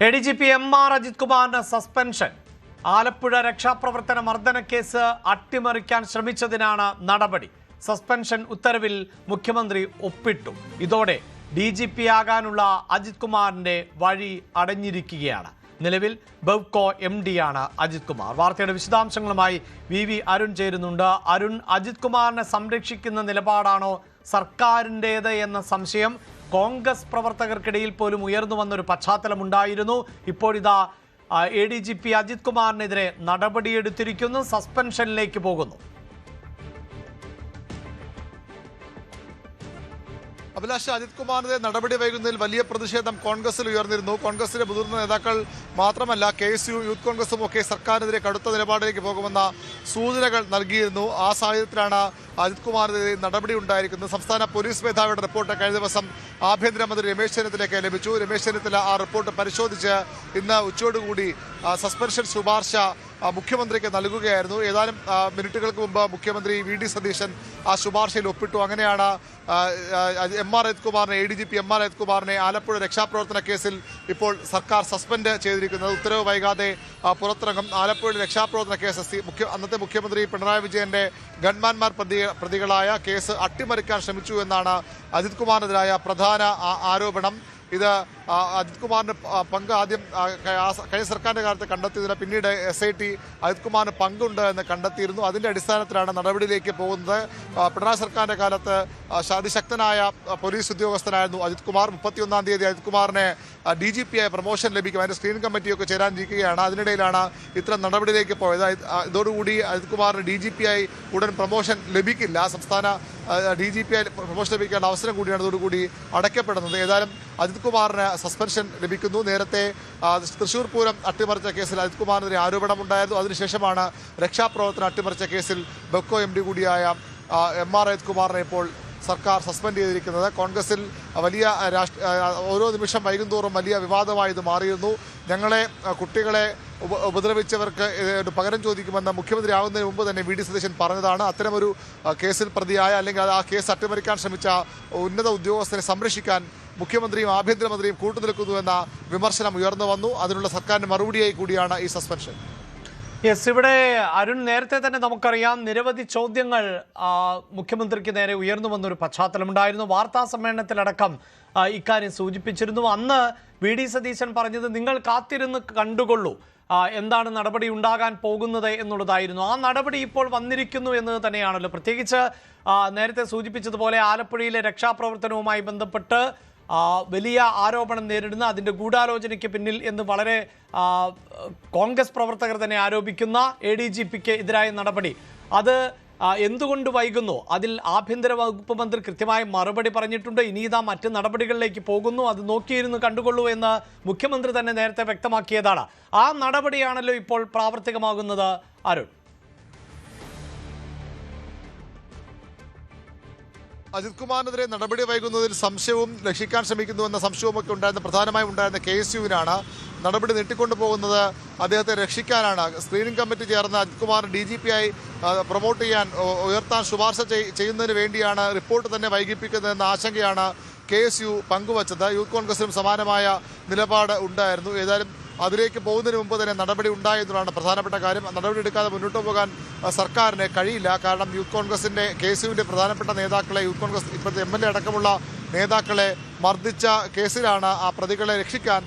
ADGP MR Ajith കുമാറിന് suspension. Alappuzha രക്ഷാപ്രവർത്തന മർദ്ദന case അട്ടിമറിക്കാൻ ശ്രമിച്ചതിനാണ് നടപടി. സസ്പെൻഷൻ ഉത്തരവിൽ മുഖ്യമന്ത്രി ഒപ്പിട്ടു. ഇതോടെ DGP ആകാനുള്ള അജിത് കുമാറിന്റെ വഴി അടഞ്ഞിരിക്കുകയാണ്. നിലവിൽ ബെവ്കോ MD ആണ് അജിത് കുമാർ. വാർത്തയുടെ വിശദാംശങ്ങളുമായി VV അരുൺ ചേരുന്നുണ്ട്. അരുൺ, അജിത് കുമാറിനെ സംരക്ഷിക്കുന്ന നിലപാടാണോ സർക്കാരിൻ്റേത് എന്ന സംശയം കോൺഗ്രസ് പ്രവർത്തകർക്കിടയിൽ പോലും ഉയർന്നു വന്നൊരു പശ്ചാത്തലമുണ്ടായിരുന്നു. ഇപ്പോഴിതാ ADGP അജിത് കുമാറിനെതിരെ നടപടിയെടുത്തിരിക്കുന്നു, സസ്പെൻഷനിലേക്ക് പോകുന്നു. അഭിലാഷ്, അജിത് കുമാറിന്റെ നടപടി വൈകുന്നതിൽ വലിയ പ്രതിഷേധം കോൺഗ്രസിൽ ഉയർന്നിരുന്നു. കോൺഗ്രസിലെ മുതിർന്ന നേതാക്കൾ മാത്രമല്ല KSU, യൂത്ത് കോൺഗ്രസും ഒക്കെ സർക്കാരിനെതിരെ കടുത്ത നിലപാടിലേക്ക് പോകുമെന്ന സൂചനകൾ നൽകിയിരുന്നു. ആ സാഹചര്യത്തിലാണ് അജിത് കുമാറിനെതിരെ നടപടി ഉണ്ടായിരിക്കുന്നത്. സംസ്ഥാന പോലീസ് മേധാവിയുടെ റിപ്പോർട്ട് കഴിഞ്ഞ ദിവസം ആഭ്യന്തരമന്ത്രി രമേശ് ചെന്നിത്തലയ്ക്ക് ലഭിച്ചു. രമേശ് ചെന്നിത്തല ആ റിപ്പോർട്ട് പരിശോധിച്ച് ഇന്ന് ഉച്ചയോടുകൂടി സസ്പെൻഷൻ ശുപാർശ മുഖ്യമന്ത്രിക്ക് നൽകുകയായിരുന്നു. ഏതാനും മിനിറ്റുകൾക്ക് മുമ്പ് മുഖ്യമന്ത്രി VD സതീശൻ ആ ശുപാർശയിൽ ഒപ്പിട്ടു. അങ്ങനെയാണ് MR അജിത് കുമാറിനെ, ADGP MR അജിത് കുമാറിനെ ആലപ്പുഴ രക്ഷാപ്രവർത്തന കേസിൽ ഇപ്പോൾ സർക്കാർ സസ്പെൻഡ് ചെയ്തിരിക്കുന്നത്. ഉത്തരവ് വൈകാതെ പുറത്തിറങ്ങും. ആലപ്പുഴ രക്ഷാപ്രവർത്തന കേസ് അന്നത്തെ മുഖ്യമന്ത്രി പിണറായി വിജയന്റെ ഗൺമാൻമാർ പ്രതികളായ കേസ് അട്ടിമറിക്കാൻ ശ്രമിച്ചു എന്നാണ് അജിത് കുമാറിനെതിരായ പ്രധാന ആരോപണം. ഇത് അജിത് കുമാറിന് പങ്ക് ആദ്യം കഴിഞ്ഞ സർക്കാരിൻ്റെ കാലത്ത് കണ്ടെത്തിയതിന് പിന്നീട് SIT അജിത് കുമാറിന് പങ്കുണ്ട് എന്ന് കണ്ടെത്തിയിരുന്നു. അതിൻ്റെ അടിസ്ഥാനത്തിലാണ് നടപടിയിലേക്ക് പോകുന്നത്. പിണറായി സർക്കാരിൻ്റെ കാലത്ത് അതിശക്തനായ പോലീസ് ഉദ്യോഗസ്ഥനായിരുന്നു അജിത് കുമാർ. 31-ാം തീയതി അജിത് കുമാറിനെ DGP ആയി പ്രൊമോഷൻ ലഭിക്കും. അതിൻ്റെ സ്ക്രീനിംഗ് കമ്മിറ്റിയൊക്കെ ചേരാനിരിക്കുകയാണ്. അതിനിടയിലാണ് ഇത്തരം നടപടിയിലേക്ക് പോയത്. ഇതോടുകൂടി അജിത് കുമാറിന് DGP ആയി ഉടൻ പ്രൊമോഷൻ ലഭിക്കില്ല. സംസ്ഥാന DGP ആയി പ്രൊമോഷൻ ലഭിക്കേണ്ട അവസരം കൂടിയാണ് ഇതോടുകൂടി അടയ്ക്കപ്പെടുന്നത്. ഏതായാലും അജിത് കുമാറിന് സസ്പെൻഷൻ ലഭിക്കുന്നു. നേരത്തെ തൃശ്ശൂർ പൂരം അട്ടിമറിച്ച കേസിൽ അജിത് കുമാറിനെതിരെ ആരോപണമുണ്ടായിരുന്നു. അതിനുശേഷമാണ് രക്ഷാപ്രവർത്തനം അട്ടിമറിച്ച കേസിൽ ബെവ്കോ MD കൂടിയായ MR അജിത് കുമാറിനെ ഇപ്പോൾ സർക്കാർ സസ്പെൻഡ് ചെയ്തിരിക്കുന്നത്. കോൺഗ്രസിൽ വലിയ ഓരോ നിമിഷം വൈകുന്തോറും വലിയ വിവാദമായി ഇത് മാറിയിരുന്നു. ഞങ്ങളെ കുട്ടികളെ ഉപദ്രവിച്ചവർക്ക് പകരം ചോദിക്കുമെന്ന് മുഖ്യമന്ത്രി ആവുന്നതിന് മുമ്പ് തന്നെ VD സതീശൻ പറഞ്ഞതാണ്. അത്തരമൊരു കേസിൽ പ്രതിയായ അല്ലെങ്കിൽ ആ കേസ് അട്ടിമറിക്കാൻ ശ്രമിച്ച ഉന്നത ഉദ്യോഗസ്ഥനെ സംരക്ഷിക്കാൻ മുഖ്യമന്ത്രിയും ആഭ്യന്തരമന്ത്രിയും കൂട്ടുനിൽക്കുന്നുവെന്ന വിമർശനം ഉയർന്നു വന്നു. അതിനുള്ള സർക്കാരിൻ്റെ മറുപടിയായി കൂടിയാണ് ഈ സസ്പെൻഷൻ. ഇവിടെ അരുൺ, നേരത്തെ തന്നെ നമുക്കറിയാം നിരവധി ചോദ്യങ്ങൾ മുഖ്യമന്ത്രിക്ക് നേരെ ഉയർന്നു വന്നൊരു പശ്ചാത്തലമുണ്ടായിരുന്നു. വാർത്താ സമ്മേളനത്തിലടക്കം ഇക്കാര്യം സൂചിപ്പിച്ചിരുന്നു. അന്ന് VD സതീശൻ പറഞ്ഞത് നിങ്ങൾ കാത്തിരുന്ന് കണ്ടുകൊള്ളൂ, എന്താണ് നടപടി ഉണ്ടാകാൻ പോകുന്നത് എന്നുള്ളതായിരുന്നു. ആ നടപടി ഇപ്പോൾ വന്നിരിക്കുന്നു എന്നത് തന്നെയാണല്ലോ. പ്രത്യേകിച്ച് നേരത്തെ സൂചിപ്പിച്ചതുപോലെ ആലപ്പുഴയിലെ രക്ഷാപ്രവർത്തനവുമായി ബന്ധപ്പെട്ട് വലിയ ആരോപണം നേരിടുന്ന, അതിൻ്റെ ഗൂഢാലോചനയ്ക്ക് പിന്നിൽ എന്ന് വളരെ കോൺഗ്രസ് പ്രവർത്തകർ തന്നെ ആരോപിക്കുന്ന ADGPക്ക് എതിരായ നടപടി അത് എന്തുകൊണ്ട് വൈകുന്നു? അതിൽ ആഭ്യന്തര വകുപ്പ് മന്ത്രി കൃത്യമായി മറുപടി പറഞ്ഞിട്ടുണ്ട്. ഇനി ഇതാ മറ്റ് നടപടികളിലേക്ക് പോകുന്നു, അത് നോക്കിയിരുന്ന് കണ്ടുകൊള്ളൂ എന്ന് മുഖ്യമന്ത്രി തന്നെ നേരത്തെ വ്യക്തമാക്കിയതാണ്. ആ നടപടിയാണല്ലോ ഇപ്പോൾ പ്രാവർത്തികമാകുന്നത്. അരുൺ, അജിത് കുമാറിനെതിരെ നടപടി വൈകുന്നതിൽ സംശയവും രക്ഷിക്കാൻ ശ്രമിക്കുന്നുവെന്ന സംശയവുമൊക്കെ ഉണ്ടായിരുന്ന പ്രധാനമായും ഉണ്ടായിരുന്ന KSUവിനാണ്. നടപടി നീട്ടിക്കൊണ്ടു പോകുന്നത് അദ്ദേഹത്തെ രക്ഷിക്കാനാണ്. സ്ക്രീനിംഗ് കമ്മിറ്റി ചേർന്ന് അജിത് കുമാർ DGP ആയി പ്രൊമോട്ട് ചെയ്യാൻ ഉയർത്താൻ ശുപാർശ ചെയ്യുന്നതിന് വേണ്ടിയാണ് റിപ്പോർട്ട് തന്നെ വൈകിപ്പിക്കുന്നതെന്ന ആശങ്കയാണ് KSU പങ്കുവച്ചത്. യൂത്ത് കോൺഗ്രസിലും സമാനമായ നിലപാട് ഉണ്ടായിരുന്നു. ഏതായാലും അതിലേക്ക് പോകുന്നതിന് മുമ്പ് തന്നെ നടപടി ഉണ്ടായെന്നതാണ് പ്രധാനപ്പെട്ട കാര്യം. നടപടി എടുക്കാതെ മുന്നോട്ട് പോകാൻ സർക്കാരിന് കഴിയില്ല. കാരണം യൂത്ത് കോൺഗ്രസിൻ്റെ KSUവിൻ്റെ പ്രധാനപ്പെട്ട നേതാക്കളെ, യൂത്ത് കോൺഗ്രസ് ഇപ്പോഴത്തെ MLA അടക്കമുള്ള നേതാക്കളെ മർദ്ദിച്ച കേസിലാണ് ആ പ്രതികളെ രക്ഷിക്കാൻ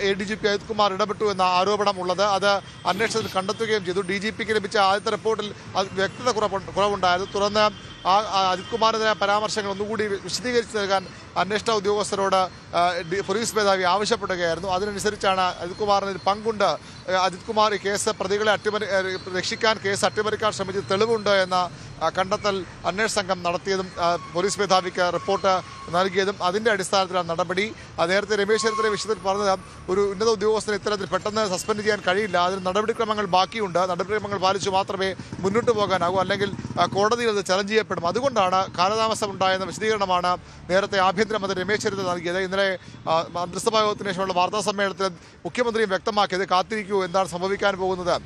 ADGP അജിത് കുമാർ ഇടപെട്ടു എന്ന ആരോപണമുള്ളത്. അത് അന്വേഷണത്തിൽ കണ്ടെത്തുകയും ചെയ്തു. DGPക്ക് ലഭിച്ച ആദ്യത്തെ റിപ്പോർട്ടിൽ വ്യക്തത കുറവുണ്ടായിരുന്നു. തുടർന്ന് അജിത് കുമാറിനെതിരെ പരാമർശങ്ങൾ ഒന്നുകൂടി വിശദീകരിച്ച് നൽകാൻ അന്വേഷണ ഉദ്യോഗസ്ഥരോട് പോലീസ് മേധാവി ആവശ്യപ്പെടുകയായിരുന്നു. അതിനനുസരിച്ചാണ് അജിത് കുമാറിന് പങ്കുണ്ട്, അജിത് കുമാർ ഈ കേസ് പ്രതികളെ രക്ഷിക്കാൻ കേസ് അട്ടിമറിക്കാൻ ശ്രമിച്ചത് തെളിവുണ്ട് എന്ന കണ്ടെത്തൽ അന്വേഷണ സംഘം നടത്തിയതും പോലീസ് മേധാവിക്ക് റിപ്പോർട്ട് നൽകിയതും അതിൻ്റെ അടിസ്ഥാനത്തിലാണ് നടപടി. നേരത്തെ രമേശ് ചെന്നിത്തല വിഷയത്തിൽ പറഞ്ഞത് ഒരു ഉന്നത ഉദ്യോഗസ്ഥന് ഇത്തരത്തിൽ പെട്ടെന്ന് സസ്പെൻഡ് ചെയ്യാൻ കഴിയില്ല, അതിന് നടപടിക്രമങ്ങൾ ബാക്കിയുണ്ട്, നടപടിക്രമങ്ങൾ പാലിച്ചു മാത്രമേ മുന്നോട്ട് പോകാനാകൂ, അല്ലെങ്കിൽ കോടതിയിൽ അത് ചലഞ്ച് ചെയ്യപ്പെടും. അതുകൊണ്ടാണ് കാലതാമസം ഉണ്ടായെന്ന വിശദീകരണമാണ് നേരത്തെ ആഭ്യന്തരമന്ത്രി രമേശ് ചെന്നിത്തല നൽകിയത്. ഇന്നലെ മന്ത്രിസഭാ യോഗത്തിന് ശേഷമുള്ള വാർത്താ സമ്മേളനത്തിൽ മുഖ്യമന്ത്രിയും വ്യക്തമാക്കിയത് കാത്തിരിക്കൂ, എന്താണ് സംഭവിക്കാൻ പോകുന്നത്.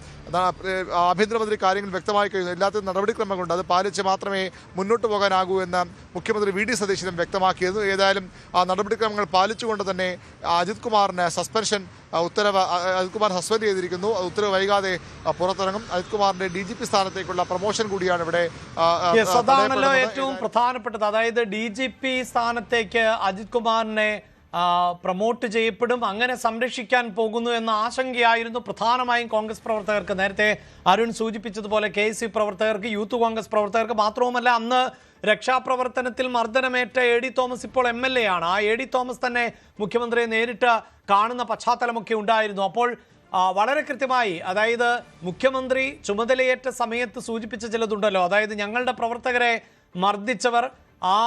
ആഭ്യന്തരമന്ത്രി കാര്യങ്ങൾ വ്യക്തമായി കഴിഞ്ഞു. എല്ലാത്തിനും നടപടിക്രമങ്ങളുണ്ട്, അത് പാലിച്ച് മാത്രമേ മുന്നോട്ട് പോകാനാകൂ എന്ന് മുഖ്യമന്ത്രി VD സതീശനും വ്യക്തമാക്കി. വ്യക്തമാക്കിയിരുന്നു. ഏതായാലും ആ നടപടിക്രമങ്ങൾ പാലിച്ചുകൊണ്ട് തന്നെ അജിത് കുമാറിന് സസ്പെൻഷൻ ഉത്തരവ് അജിത് കുമാർ സസ്പെൻഡ് ചെയ്തിരിക്കുന്നു. ഉത്തരവ് വൈകാതെ പുറത്തിറങ്ങും. അജിത് കുമാറിന്റെ DGP സ്ഥാനത്തേക്കുള്ള പ്രൊമോഷൻ കൂടിയാണ് ഇവിടെ. അതാണല്ലോ ഏറ്റവും പ്രധാനപ്പെട്ടത്. അതായത് DGP സ്ഥാനത്തേക്ക് അജിത് കുമാറിനെ പ്രൊമോട്ട് ചെയ്യപ്പെടും, അങ്ങനെ സംരക്ഷിക്കാൻ പോകുന്നു എന്ന ആശങ്കയായിരുന്നു പ്രധാനമായും കോൺഗ്രസ് പ്രവർത്തകർക്ക്. നേരത്തെ അരുൺ സൂചിപ്പിച്ചതുപോലെ KSU പ്രവർത്തകർക്ക്, യൂത്ത് കോൺഗ്രസ് പ്രവർത്തകർക്ക് മാത്രവുമല്ല, അന്ന് രക്ഷാപ്രവർത്തനത്തിൽ മർദ്ദനമേറ്റ AD തോമസ് ഇപ്പോൾ MLA ആണ്. ആ AD തോമസ് തന്നെ മുഖ്യമന്ത്രിയെ നേരിട്ട് കാണുന്ന പശ്ചാത്തലമൊക്കെ ഉണ്ടായിരുന്നു. അപ്പോൾ വളരെ കൃത്യമായി, അതായത് മുഖ്യമന്ത്രി ചുമതലയേറ്റ സമയത്ത് സൂചിപ്പിച്ച ചിലതുണ്ടല്ലോ, അതായത് ഞങ്ങളുടെ പ്രവർത്തകരെ മർദ്ദിച്ചവർ ആ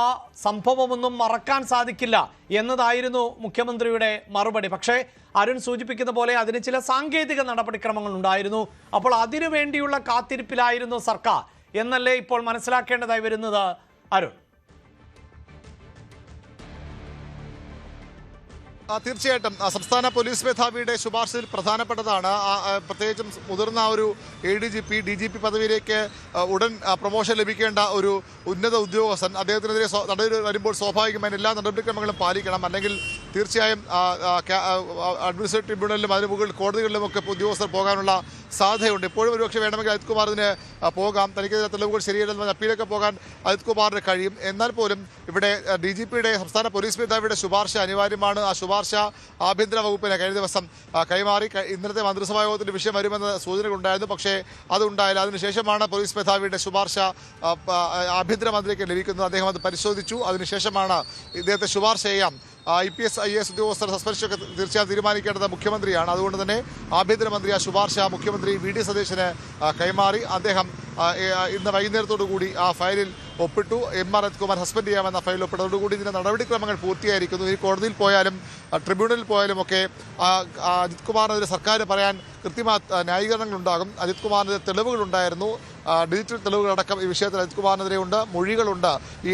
സംഭവമൊന്നും മറക്കാൻ സാധിക്കില്ല എന്നതായിരുന്നു മുഖ്യമന്ത്രിയുടെ മറുപടി. പക്ഷേ അരുൺ സൂചിപ്പിക്കുന്ന പോലെ അതിന് ചില സാങ്കേതിക നടപടിക്രമങ്ങൾ ഉണ്ടായിരുന്നു. അപ്പോൾ അതിനു വേണ്ടിയുള്ള കാത്തിരിപ്പിലായിരുന്നു സർക്കാർ എന്നല്ലേ ഇപ്പോൾ മനസ്സിലാക്കേണ്ടതായി വരുന്നത് അരുൺ? തീർച്ചയായിട്ടും സംസ്ഥാന പോലീസ് മേധാവിയുടെ ശുപാർശയിൽ പ്രധാനപ്പെട്ടതാണ്. പ്രത്യേകിച്ചും മുതിർന്ന ഒരു ADGP DGP പദവിയിലേക്ക് ഉടൻ പ്രൊമോഷൻ ലഭിക്കേണ്ട ഒരു ഉന്നത ഉദ്യോഗസ്ഥൻ, അദ്ദേഹത്തിനെതിരെ നടപടി വരുമ്പോൾ സ്വാഭാവികമായും എല്ലാ നടപടിക്രമങ്ങളും പാലിക്കണം. അല്ലെങ്കിൽ തീർച്ചയായും അഡ്മിനിസ്ട്രേറ്റീവ് ട്രിബ്യൂണലിലും അതിന് മുകളിൽ കോടതികളിലുമൊക്കെ ഉദ്യോഗസ്ഥർ പോകാനുള്ള സാധ്യതയുണ്ട്. ഇപ്പോഴും ഒരുപക്ഷെ വേണമെങ്കിൽ അജിത് കുമാറിന് പോകാം, തനിക്കെതിരെ തെളിവുകൾ ശരിയല്ലെന്ന് അപ്പീലൊക്കെ പോകാൻ അജിത് കുമാറിന് കഴിയും. എന്നാൽ പോലും ഇവിടെ DGPയുടെ സംസ്ഥാന പോലീസ് മേധാവിയുടെ ശുപാർശ അനിവാര്യമാണ്. ആ ശുപാർശ ആഭ്യന്തര വകുപ്പിന് കഴിഞ്ഞ ദിവസം കൈമാറി. ഇന്നത്തെ മന്ത്രിസഭാ യോഗത്തിന്റെ വിഷയം വരുമെന്ന സൂചനകളുണ്ടായിരുന്നു, പക്ഷേ അതുണ്ടായില്ല. അതിനുശേഷമാണ് പോലീസ് മേധാവിയുടെ ശുപാർശ ആഭ്യന്തരമന്ത്രിക്ക് ലഭിക്കുന്നത്. അദ്ദേഹം അത് പരിശോധിച്ചു. അതിനുശേഷമാണ് ഇദ്ദേഹത്തെ ശുപാർശ ചെയ്യാം. IPS IAS ഉദ്യോഗസ്ഥർ സസ്പെൻഷനൊക്കെ തീർച്ചയായും തീരുമാനിക്കേണ്ടത് മുഖ്യമന്ത്രിയാണ്. അതുകൊണ്ട് തന്നെ ആഭ്യന്തരമന്ത്രി ആ ശുപാർശ മുഖ്യമന്ത്രി VD സതീശന് കൈമാറി. അദ്ദേഹം ഇന്ന് വൈകുന്നേരത്തോടു കൂടി ആ ഫയലിൽ ഒപ്പിട്ടു. MR അജിത് കുമാർ സസ്പെൻഡ് ചെയ്യാമെന്ന ഫയലിൽ ഒപ്പിട്ടതോടുകൂടി ഇതിൻ്റെ നടപടിക്രമങ്ങൾ പൂർത്തിയായിരിക്കുന്നു. ഈ കോടതിയിൽ പോയാലും ട്രിബ്യൂണലിൽ പോയാലും ഒക്കെ അജിത് കുമാറിനെതിരെ സർക്കാർ പറയാൻ കൃത്യമായ ന്യായീകരണങ്ങളുണ്ടാകും. അജിത് കുമാറിനെതിരെ തെളിവുകളുണ്ടായിരുന്നു, ഡിജിറ്റൽ തെളിവുകളടക്കം ഈ വിഷയത്തിൽ അജിത് കുമാറിനെതിരെ ഉണ്ട്, മൊഴികളുണ്ട്. ഈ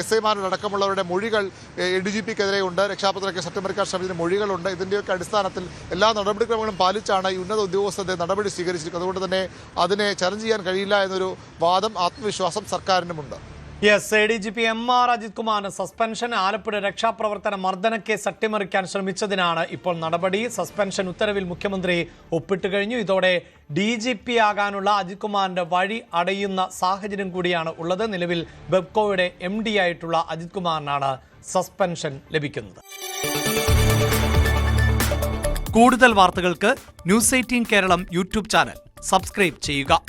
SIമാരടക്കമുള്ളവരുടെ മൊഴികൾ ADGPക്കെതിരെ ഉണ്ട്, രക്ഷാപ്രവർത്തക സത്യമറിക്കാൻ ശ്രമിക്കുന്ന മൊഴികളുണ്ട്. ഇതിൻ്റെയൊക്കെ അടിസ്ഥാനത്തിൽ എല്ലാ നടപടിക്രമങ്ങളും പാലിച്ചാണ് ഈ ഉന്നത ഉദ്യോഗസ്ഥരുടെ നടപടി സ്വീകരിച്ചിരിക്കുന്നത്. അതുകൊണ്ട് തന്നെ അതിനെ ചലഞ്ച് ചെയ്യാൻ കഴിയില്ല എന്നൊരു വാദം, ആത്മവിശ്വാസം സർക്കാരിനുമുണ്ട്. ADGP MR അജിത് കുമാറിന് സസ്പെൻഷൻ. ആലപ്പുഴ രക്ഷാപ്രവർത്തന മർദ്ദന കേസ് അട്ടിമറിക്കാൻ ശ്രമിച്ചതിനാണ് ഇപ്പോൾ നടപടി. സസ്പെൻഷൻ ഉത്തരവിൽ മുഖ്യമന്ത്രി ഒപ്പിട്ട് കഴിഞ്ഞു. ഇതോടെ DGP ആകാനുള്ള അജിത് കുമാറിന്റെ വഴി അടയുന്ന സാഹചര്യം കൂടിയാണ് ഉള്ളത്. നിലവിൽ ബെബ്കോയുടെ MD ആയിട്ടുള്ള അജിത് കുമാറിനാണ് സസ്പെൻഷൻ ലഭിക്കുന്നത്. കൂടുതൽ വാർത്തകൾക്ക് News 18 Keralam YouTube channel subscribe ചെയ്യുക.